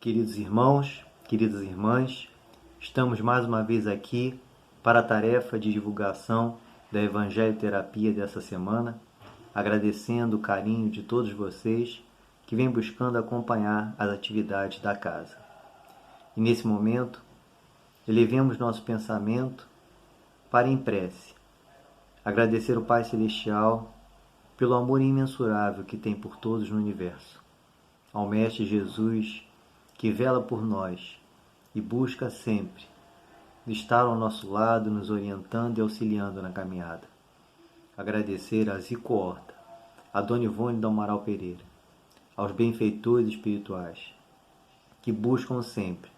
Queridos irmãos, queridas irmãs, estamos mais uma vez aqui para a tarefa de divulgação da Evangelho-terapia dessa semana, agradecendo o carinho de todos vocês que vêm buscando acompanhar as atividades da casa. E nesse momento, elevemos nosso pensamento para em prece, agradecer o Pai Celestial pelo amor imensurável que tem por todos no universo, ao Mestre Jesus, que vela por nós e busca sempre estar ao nosso lado, nos orientando e auxiliando na caminhada. Agradecer a Zico Horta, a Dona Ivone do Amaral Pereira, aos benfeitores espirituais, que buscam sempre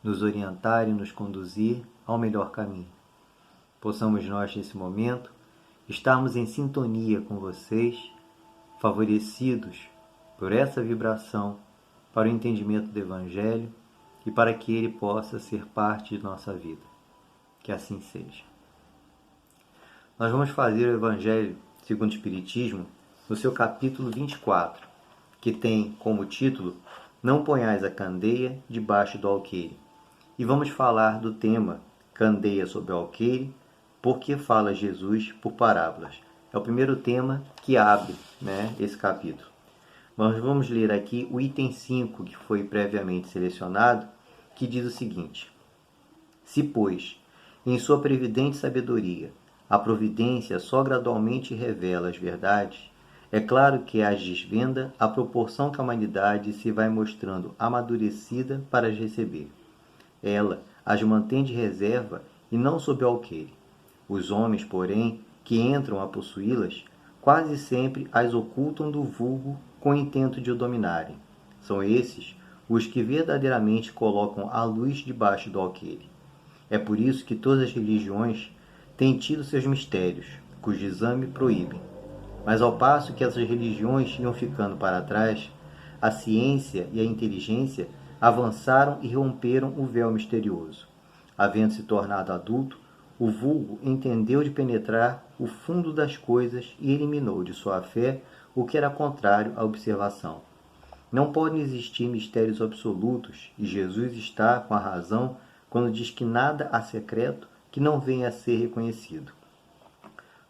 nos orientar e nos conduzir ao melhor caminho. Possamos nós, nesse momento, estarmos em sintonia com vocês, favorecidos por essa vibração para o entendimento do Evangelho e para que ele possa ser parte de nossa vida. Que assim seja. Nós vamos fazer o Evangelho segundo o Espiritismo no seu capítulo 24, que tem como título Não ponhais a candeia debaixo do alqueire. E vamos falar do tema Candeia sob o alqueire, porque fala Jesus por parábolas. É o primeiro tema que abre, esse capítulo. Nós vamos ler aqui o item 5, que foi previamente selecionado, que diz o seguinte: Se, pois, em sua previdente sabedoria, a providência só gradualmente revela as verdades, é claro que as desvenda à proporção que a humanidade se vai mostrando amadurecida para as receber. Ela as mantém de reserva e não sob o alqueire. Os homens, porém, que entram a possuí-las, quase sempre as ocultam do vulgo com o intento de o dominarem. São esses os que verdadeiramente colocam a luz debaixo do alqueire. É por isso que todas as religiões têm tido seus mistérios, cujo exame proíbem. Mas ao passo que essas religiões iam ficando para trás, a ciência e a inteligência avançaram e romperam o véu misterioso. Havendo se tornado adulto, o vulgo entendeu de penetrar o fundo das coisas e eliminou de sua fé o que era contrário à observação. Não podem existir mistérios absolutos, e Jesus está com a razão quando diz que nada há secreto que não venha a ser reconhecido.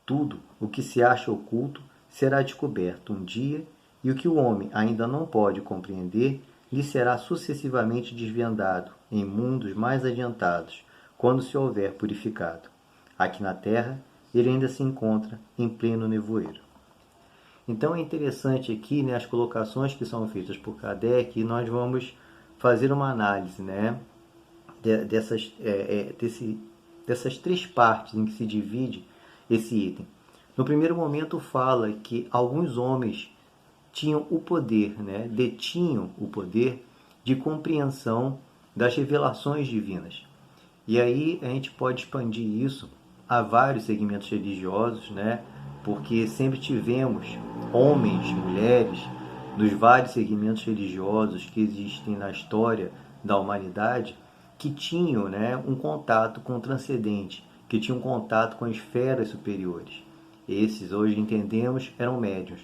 Tudo o que se acha oculto será descoberto um dia, e o que o homem ainda não pode compreender lhe será sucessivamente desvendado em mundos mais adiantados, quando se houver purificado. Aqui na Terra, ele ainda se encontra em pleno nevoeiro. Então é interessante aqui, as colocações que são feitas por Kardec, e nós vamos fazer uma análise dessas três partes em que se divide esse item. No primeiro momento fala que alguns homens tinham o poder, detinham o poder de compreensão das revelações divinas. E aí a gente pode expandir isso a vários segmentos religiosos, porque sempre tivemos homens, mulheres, nos vários segmentos religiosos que existem na história da humanidade, que tinham um contato com o transcendente, que tinham contato com as esferas superiores. Esses, hoje entendemos, eram médiuns.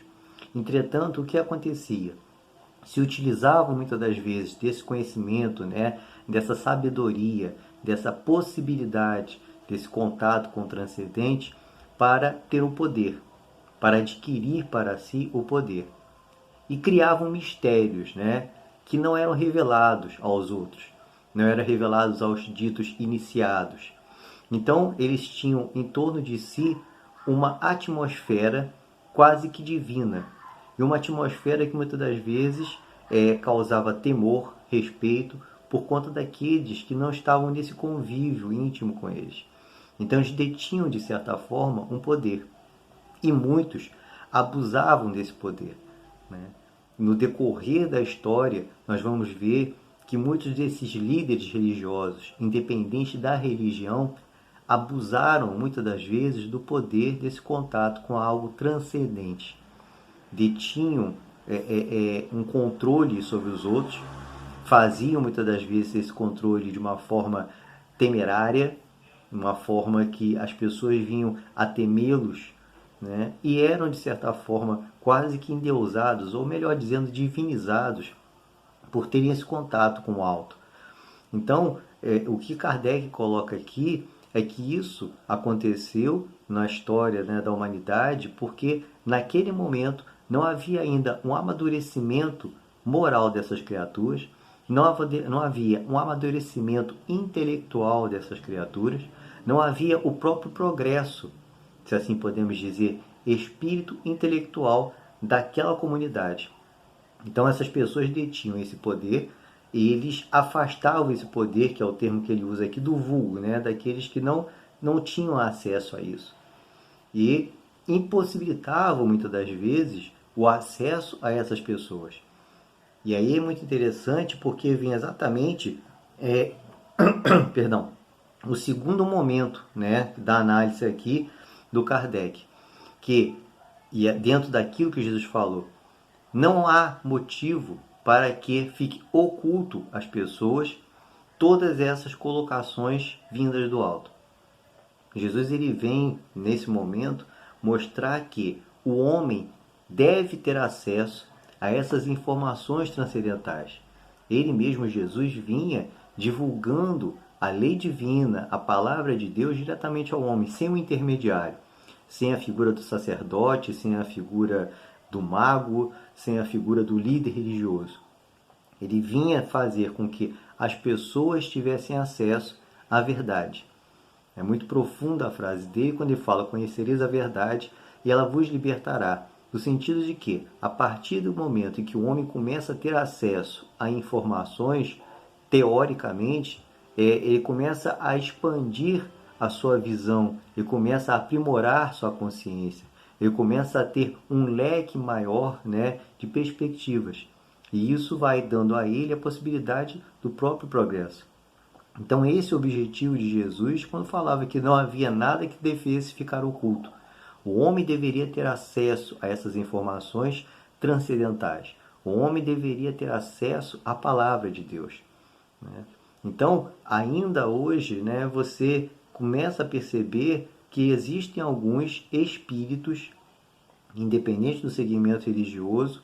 Entretanto, o que acontecia? Se utilizavam muitas das vezes desse conhecimento, dessa sabedoria, dessa possibilidade, desse contato com o transcendente, para ter o poder, para adquirir para si o poder. E criavam mistérios, que não eram revelados aos outros, não eram revelados aos ditos iniciados. Então, eles tinham em torno de si uma atmosfera quase que divina, e uma atmosfera que muitas das vezes causava temor, respeito, por conta daqueles que não estavam nesse convívio íntimo com eles. Então eles detinham, de certa forma, um poder. E muitos abusavam desse poder. No decorrer da história, nós vamos ver que muitos desses líderes religiosos, independente da religião, abusaram muitas das vezes do poder desse contato com algo transcendente. Detinham um controle sobre os outros, faziam muitas das vezes esse controle de uma forma temerária, uma forma que as pessoas vinham a temê-los, e eram, de certa forma, quase que endeusados, ou melhor dizendo, divinizados por terem esse contato com o alto. Então, o que Kardec coloca aqui é que isso aconteceu na história, né, da humanidade, porque naquele momento não havia ainda um amadurecimento moral dessas criaturas, não havia um amadurecimento intelectual dessas criaturas, não havia o próprio progresso, se assim podemos dizer, espírito intelectual daquela comunidade. Então essas pessoas detinham esse poder e eles afastavam esse poder, que é o termo que ele usa aqui, do vulgo, né? Daqueles que não tinham acesso a isso. E impossibilitavam, muitas das vezes, o acesso a essas pessoas. E aí é muito interessante porque vem exatamente perdão, o segundo momento, né, da análise aqui do Kardec, que e é dentro daquilo que Jesus falou, não há motivo para que fique oculto às pessoas todas essas colocações vindas do alto. Jesus ele vem nesse momento mostrar que o homem deve ter acesso a essas informações transcendentais. Ele mesmo, Jesus, vinha divulgando a lei divina, a palavra de Deus diretamente ao homem, sem um intermediário, sem a figura do sacerdote, sem a figura do mago, sem a figura do líder religioso. Ele vinha fazer com que as pessoas tivessem acesso à verdade. É muito profunda a frase dele quando ele fala: conhecereis a verdade e ela vos libertará. No sentido de que, a partir do momento em que o homem começa a ter acesso a informações, teoricamente, ele começa a expandir a sua visão, ele começa a aprimorar sua consciência, ele começa a ter um leque maior, né, de perspectivas. E isso vai dando a ele a possibilidade do próprio progresso. Então esse é o objetivo de Jesus quando falava que não havia nada que devesse ficar oculto. O homem deveria ter acesso a essas informações transcendentais. O homem deveria ter acesso à palavra de Deus, né? Então, ainda hoje, né, você começa a perceber que existem alguns espíritos, independente do segmento religioso,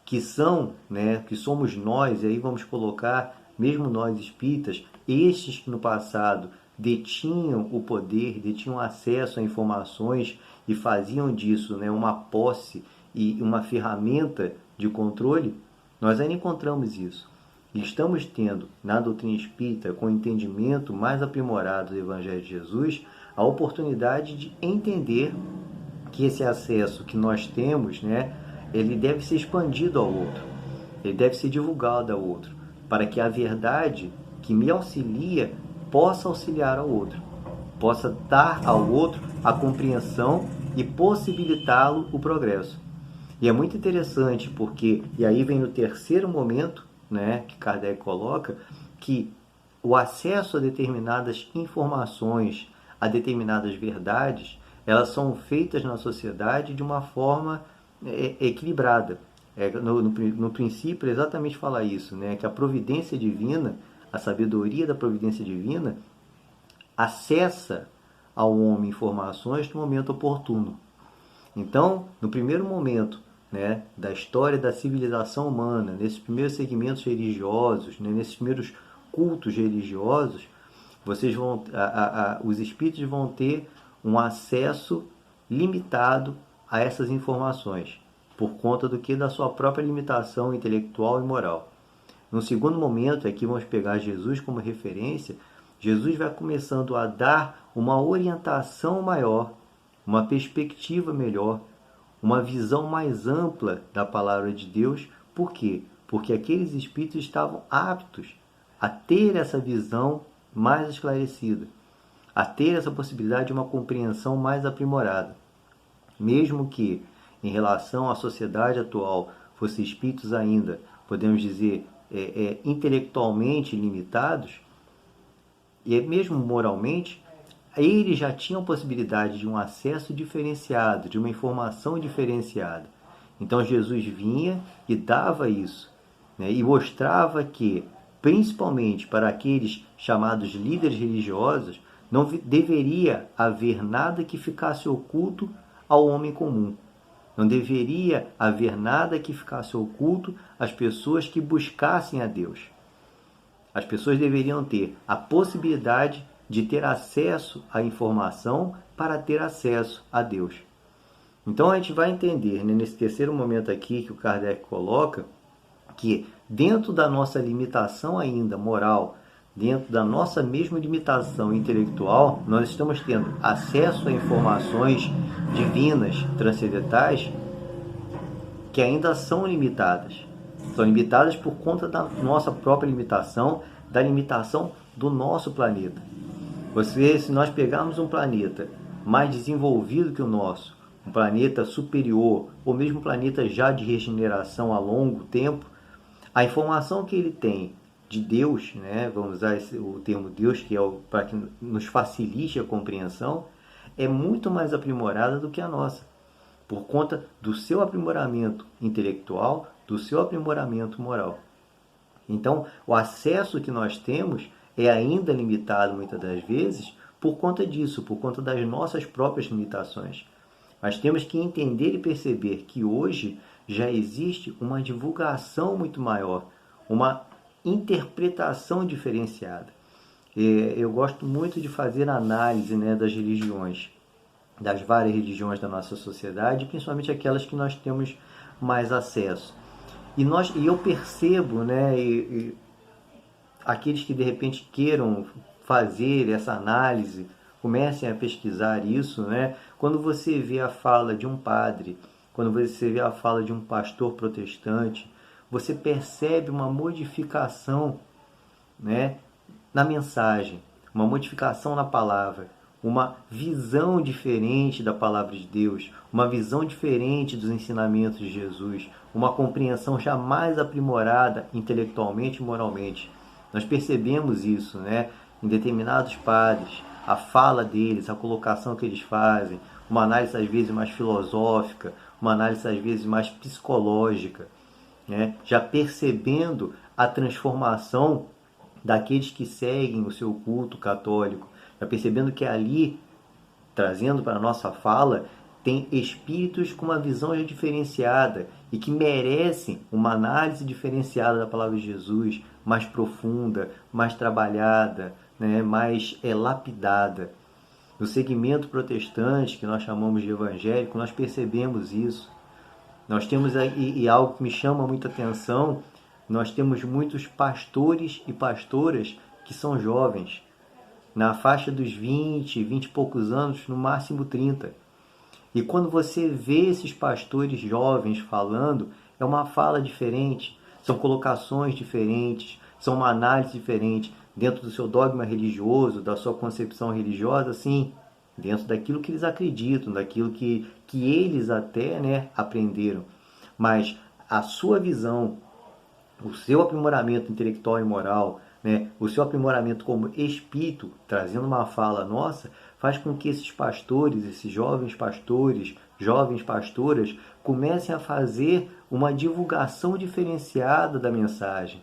que são, né, que somos nós, e aí vamos colocar, mesmo nós espíritas, estes que no passado detinham o poder, detinham acesso a informações e faziam disso, né, uma posse e uma ferramenta de controle, nós ainda encontramos isso. E estamos tendo, na doutrina espírita, com o entendimento mais aprimorado do Evangelho de Jesus, a oportunidade de entender que esse acesso que nós temos, né, ele deve ser expandido ao outro, ele deve ser divulgado ao outro, para que a verdade que me auxilia possa auxiliar ao outro, possa dar ao outro a compreensão e possibilitá-lo o progresso. E é muito interessante porque, e aí vem no terceiro momento, né, que Kardec coloca, que o acesso a determinadas informações, a determinadas verdades, elas são feitas na sociedade de uma forma equilibrada. No princípio, exatamente falar isso, né, que a providência divina, a sabedoria da providência divina, acessa ao homem informações no momento oportuno. Então, no primeiro momento, né, da história da civilização humana, nesses primeiros segmentos religiosos, né, nesses primeiros cultos religiosos, os espíritos vão ter um acesso limitado a essas informações, por conta do que da sua própria limitação intelectual e moral. No segundo momento, aqui vamos pegar Jesus como referência, Jesus vai começando a dar uma orientação maior, uma perspectiva melhor, uma visão mais ampla da palavra de Deus. Por quê? Porque aqueles espíritos estavam aptos a ter essa visão mais esclarecida, a ter essa possibilidade de uma compreensão mais aprimorada. Mesmo que, em relação à sociedade atual, fossem espíritos ainda, podemos dizer, intelectualmente limitados, e mesmo moralmente, eles já tinham possibilidade de um acesso diferenciado, de uma informação diferenciada. Então Jesus vinha e dava isso, né, e mostrava que, principalmente para aqueles chamados líderes religiosos, não deveria haver nada que ficasse oculto ao homem comum. Não deveria haver nada que ficasse oculto às pessoas que buscassem a Deus. As pessoas deveriam ter a possibilidade de ter acesso à informação para ter acesso a Deus. Então a gente vai entender, né, nesse terceiro momento aqui que o Kardec coloca, que dentro da nossa limitação ainda moral, dentro da nossa mesma limitação intelectual, nós estamos tendo acesso a informações divinas, transcendentais, que ainda são limitadas. São limitadas por conta da nossa própria limitação, da limitação do nosso planeta. Se nós pegarmos um planeta mais desenvolvido que o nosso, um planeta superior, ou mesmo um planeta já de regeneração a longo tempo, a informação que ele tem de Deus, né, vamos usar o termo Deus, que é para que nos facilite a compreensão, é muito mais aprimorada do que a nossa, por conta do seu aprimoramento intelectual, do seu aprimoramento moral. Então, o acesso que nós temos é ainda limitado muitas das vezes por conta disso, por conta das nossas próprias limitações. Mas temos que entender e perceber que hoje já existe uma divulgação muito maior, uma interpretação diferenciada. Eu gosto muito de fazer análise, né, das religiões, das várias religiões da nossa sociedade, principalmente aquelas que nós temos mais acesso. E eu percebo, né, aqueles que de repente queiram fazer essa análise, comecem a pesquisar isso, né? Quando você vê a fala de um padre, quando você vê a fala de um pastor protestante, você percebe uma modificação, né, na mensagem, uma modificação na palavra, uma visão diferente da palavra de Deus, uma visão diferente dos ensinamentos de Jesus, uma compreensão jamais aprimorada intelectualmente e moralmente. Nós percebemos isso, né, em determinados padres, a fala deles, a colocação que eles fazem, uma análise às vezes mais filosófica, uma análise às vezes mais psicológica, né, já percebendo a transformação daqueles que seguem o seu culto católico, já percebendo que ali, trazendo para a nossa fala, tem espíritos com uma visão já diferenciada e que merecem uma análise diferenciada da palavra de Jesus, mais profunda, mais trabalhada, né, mais lapidada. No segmento protestante, que nós chamamos de evangélico, nós percebemos isso. Nós temos aí, e algo que me chama muita atenção, nós temos muitos pastores e pastoras que são jovens, na faixa dos 20 e poucos anos, no máximo 30. E quando você vê esses pastores jovens falando, é uma fala diferente, são colocações diferentes, são uma análise diferente, dentro do seu dogma religioso, da sua concepção religiosa, sim, dentro daquilo que eles acreditam, daquilo que eles até, né, aprenderam. Mas a sua visão, o seu aprimoramento intelectual e moral, né, o seu aprimoramento como espírito, trazendo uma fala nossa, faz com que esses pastores, esses jovens pastores, jovens pastoras, comecem a fazer uma divulgação diferenciada da mensagem,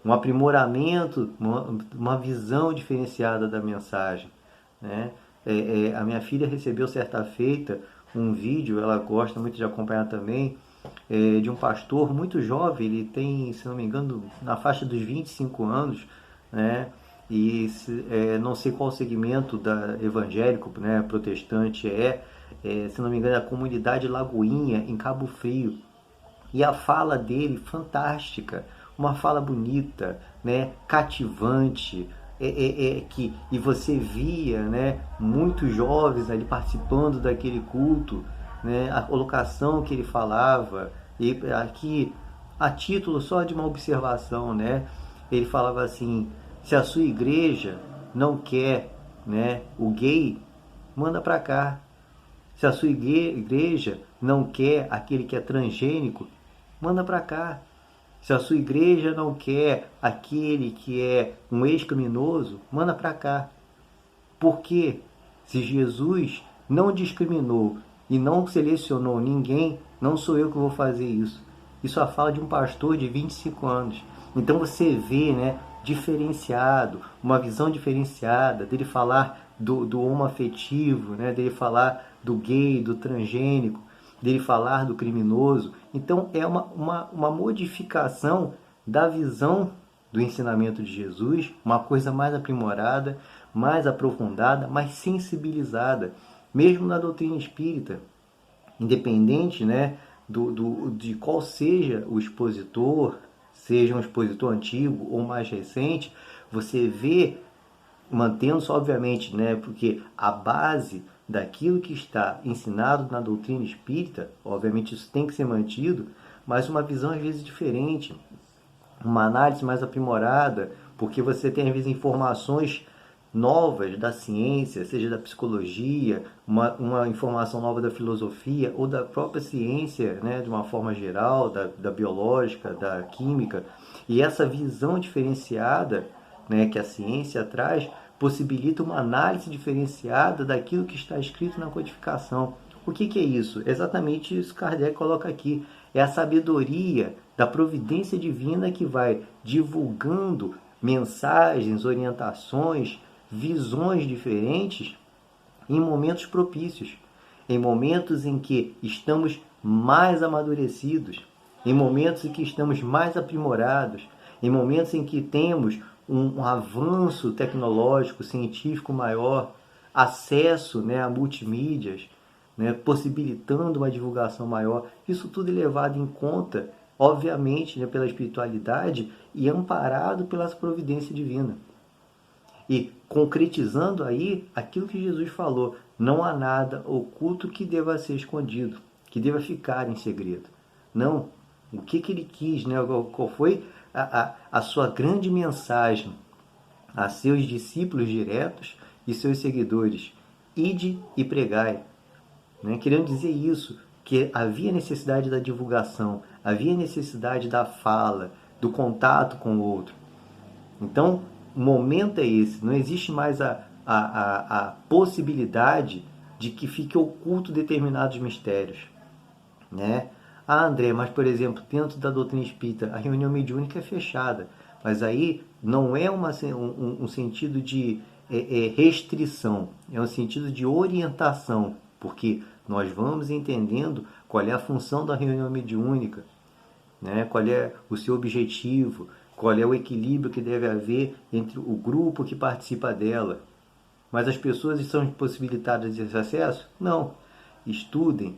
um aprimoramento, uma visão diferenciada da mensagem, né? A minha filha recebeu certa feita um vídeo, ela gosta muito de acompanhar também, de um pastor muito jovem, ele tem, se não me engano, na faixa dos 25 anos, né? E não sei qual segmento evangélico, né, protestante se não me engano, é a comunidade Lagoinha, em Cabo Frio. E a fala dele, fantástica, uma fala bonita, né, cativante, e você via, né, muitos jovens ali participando daquele culto, né, a colocação que ele falava, e aqui, a título só de uma observação, né, ele falava assim: se a sua igreja não quer, né, o gay, manda para cá. Se a sua igreja não quer aquele que é transgênico, manda para cá. Se a sua igreja não quer aquele que é um ex-criminoso, manda para cá. Porque se Jesus não discriminou e não selecionou ninguém, não sou eu que vou fazer isso. Isso é a fala de um pastor de 25 anos. Então você vê, né, diferenciado, uma visão diferenciada dele falar do homoafetivo, né, dele falar do gay, do transgênico. dele falar do criminoso. Então é uma modificação da visão do ensinamento de Jesus, uma coisa mais aprimorada, mais aprofundada, mais sensibilizada, mesmo na doutrina espírita, independente, né, de qual seja o expositor, seja um expositor antigo ou mais recente, você vê, mantendo-se obviamente, né, porque a base daquilo que está ensinado na doutrina espírita, obviamente isso tem que ser mantido, mas uma visão às vezes diferente, uma análise mais aprimorada, porque você tem às vezes informações novas da ciência, seja da psicologia, uma informação nova da filosofia ou da própria ciência, né, de uma forma geral, da biológica, da química. E essa visão diferenciada, né, que a ciência traz, possibilita uma análise diferenciada daquilo que está escrito na codificação. O que é isso? Exatamente isso que Kardec coloca aqui. É a sabedoria da providência divina que vai divulgando mensagens, orientações, visões diferentes em momentos propícios, em momentos em que estamos mais amadurecidos, em momentos em que estamos mais aprimorados, em momentos em que temos um avanço tecnológico, científico maior, acesso, né, a multimídias, né, possibilitando uma divulgação maior. Isso tudo é levado em conta, obviamente, né, pela espiritualidade e amparado pela providência divina. E concretizando aí aquilo que Jesus falou, não há nada oculto que deva ser escondido, que deva ficar em segredo. Não, o que ele quis, né? Qual foi a sua grande mensagem a seus discípulos diretos e seus seguidores? Ide e pregai. Né? Querendo dizer isso, que havia necessidade da divulgação, havia necessidade da fala, do contato com o outro. Então, o momento é esse, não existe mais a possibilidade de que fique oculto determinados mistérios. Né? Ah, André, mas por exemplo, dentro da doutrina espírita, a reunião mediúnica é fechada, mas aí não é um sentido de restrição, é um sentido de orientação, porque nós vamos entendendo qual é a função da reunião mediúnica, né? Qual é o seu objetivo, qual é o equilíbrio que deve haver entre o grupo que participa dela. Mas as pessoas são impossibilitadas desse acesso? Não. Estudem,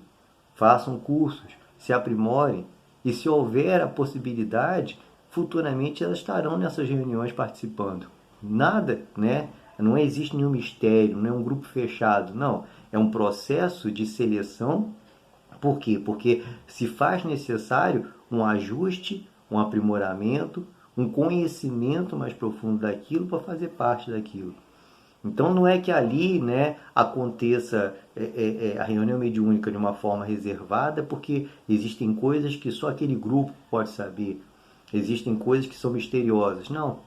façam cursos, se aprimorem e se houver a possibilidade, futuramente elas estarão nessas reuniões participando. Nada, né? Não existe nenhum mistério, não é um grupo fechado, não. É um processo de seleção. Por quê? Porque se faz necessário um ajuste, um aprimoramento, um conhecimento mais profundo daquilo para fazer parte daquilo. Então não é que ali, né, aconteça a reunião mediúnica de uma forma reservada, porque existem coisas que só aquele grupo pode saber, existem coisas que são misteriosas. Não,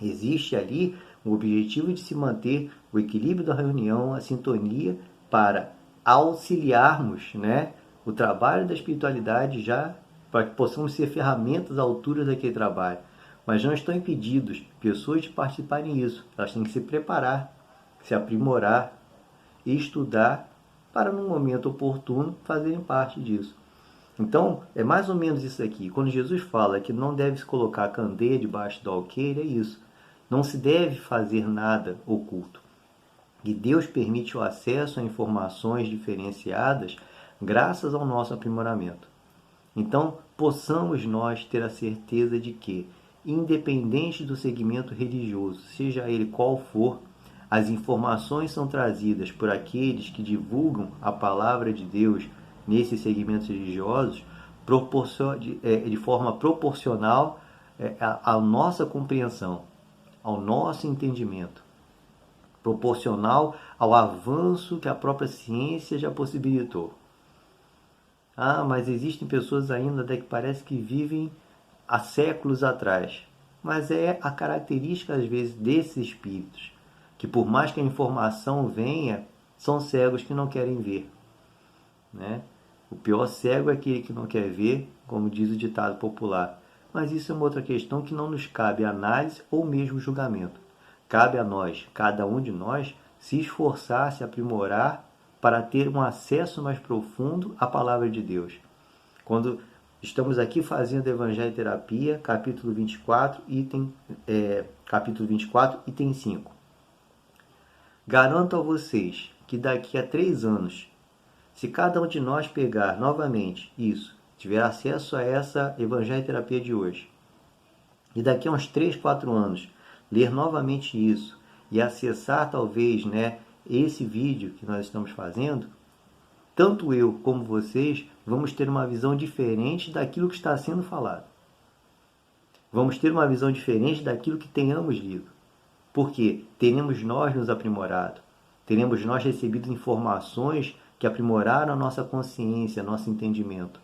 existe ali o objetivo de se manter o equilíbrio da reunião, a sintonia, para auxiliarmos, né, o trabalho da espiritualidade já para que possamos ser ferramentas à altura daquele trabalho. Mas não estão impedidos pessoas de participarem disso. Elas têm que se preparar, se aprimorar e estudar para, no momento oportuno, fazerem parte disso. Então, é mais ou menos isso aqui. Quando Jesus fala que não deve se colocar a candeia debaixo do alqueire, é isso. Não se deve fazer nada oculto. E Deus permite o acesso a informações diferenciadas graças ao nosso aprimoramento. Então, possamos nós ter a certeza de que, independente do segmento religioso, seja ele qual for, as informações são trazidas por aqueles que divulgam a palavra de Deus nesses segmentos religiosos de forma proporcional à nossa compreensão, ao nosso entendimento, proporcional ao avanço que a própria ciência já possibilitou. Ah, mas existem pessoas ainda que parece que vivem há séculos atrás. Mas é a característica, às vezes, desses espíritos, que por mais que a informação venha, são cegos que não querem ver. Né? O pior cego é aquele que não quer ver, como diz o ditado popular. Mas isso é uma outra questão que não nos cabe análise ou mesmo julgamento. Cabe a nós, cada um de nós, se esforçar, se aprimorar para ter um acesso mais profundo à palavra de Deus. Quando estamos aqui fazendo Evangelho Terapia, capítulo 24, item 5. Garanto a vocês que daqui a 3 anos, se cada um de nós pegar novamente isso, tiver acesso a essa Evangelho Terapia de hoje, e daqui a uns 3, 4 anos, ler novamente isso e acessar talvez, esse vídeo que nós estamos fazendo, tanto eu como vocês vamos ter uma visão diferente daquilo que está sendo falado. Vamos ter uma visão diferente daquilo que tenhamos lido. Porque teremos nós nos aprimorado, teremos nós recebido informações que aprimoraram a nossa consciência, nosso entendimento.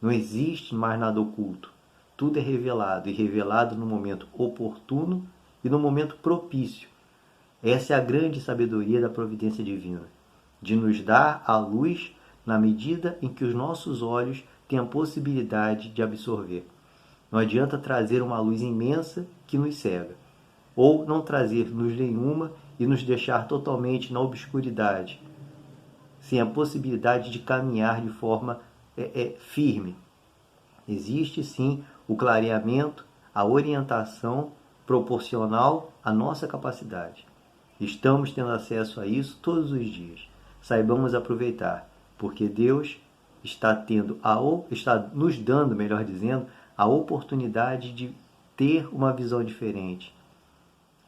Não existe mais nada oculto. Tudo é revelado, e revelado no momento oportuno e no momento propício. Essa é a grande sabedoria da providência divina, de nos dar a luz na medida em que os nossos olhos têm a possibilidade de absorver. Não adianta trazer uma luz imensa que nos cega, ou não trazer luz nenhuma e nos deixar totalmente na obscuridade, sem a possibilidade de caminhar de forma firme. Existe sim o clareamento, a orientação proporcional à nossa capacidade. Estamos tendo acesso a isso todos os dias. Saibamos aproveitar, porque Deus está nos dando, melhor dizendo, a oportunidade de ter uma visão diferente.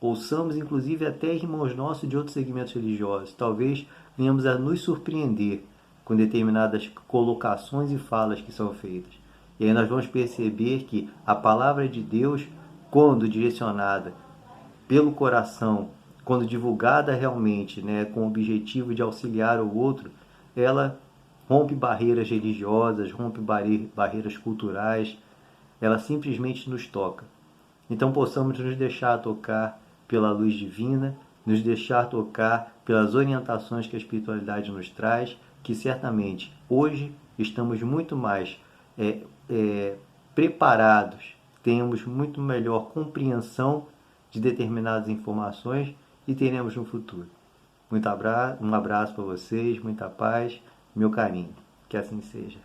Ouçamos, inclusive, até irmãos nossos de outros segmentos religiosos. Talvez venhamos a nos surpreender com determinadas colocações e falas que são feitas. E aí nós vamos perceber que a palavra de Deus, quando direcionada pelo coração, quando divulgada realmente, com o objetivo de auxiliar o outro, ela rompe barreiras religiosas, rompe barreiras culturais, ela simplesmente nos toca. Então possamos nos deixar tocar pela luz divina, nos deixar tocar pelas orientações que a espiritualidade nos traz, que certamente hoje estamos muito mais preparados, temos muito melhor compreensão de determinadas informações e teremos no futuro. Um abraço para vocês, muita paz, meu carinho. Que assim seja.